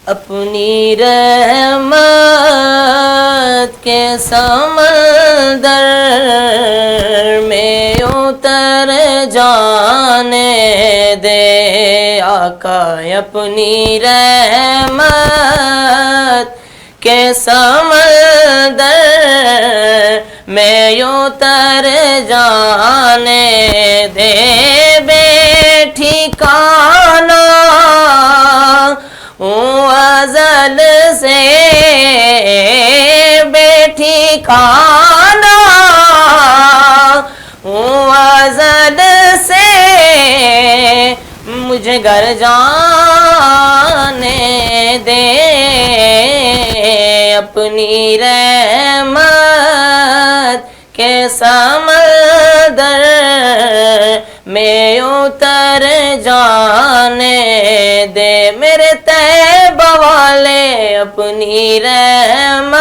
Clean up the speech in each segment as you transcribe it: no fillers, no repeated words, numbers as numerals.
اپنی رحمت کے سمندر میں اتر جانے دے آقا، اپنی رحمت کے سمندر میں اتر جانے دے، بے ٹھکانہ ازل سے بے ٹھکانہ ازل سے مجھے گھر جانے دے، اپنی رحمت کے سمندر میں اتر جانے دے، میرے طیبہ والے اپنی رحمت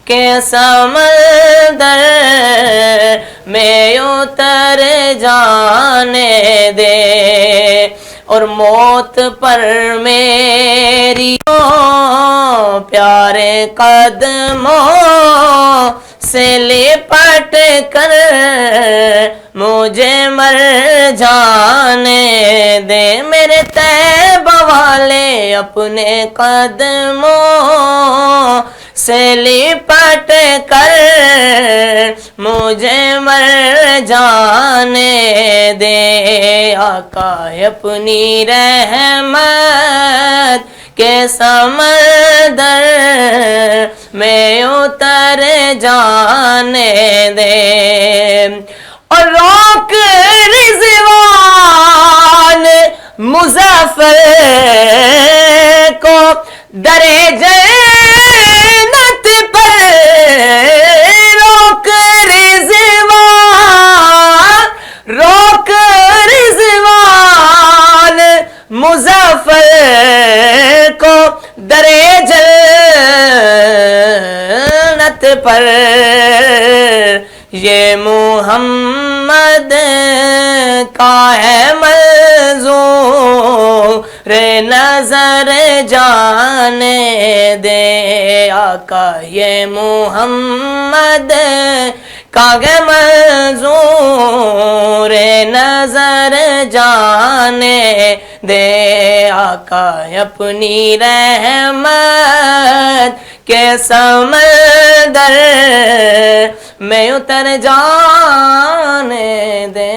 کے سمندر میں اتر جانے دے، اور موت پر میری پیارے قدموں سے لپٹ کر مجھے مر جانے دے، میرے طیبہ والے اپنے قدموں سے لپٹ کر مجھے مر جانے دے، آقا اپنی رحمت کے سمندر میں اتر جانے دے، اور روک رضوان مظفر کو درے جنت پر، روک رضوان مظفر کو درے جنت پر، یہ محمد کا ہے منظور نظر جانے دے، آقا یہ محمد کا ہے منظور نظر جانے دے، آقا اپنی رحمت کے سمندر میں اتر جانے دے۔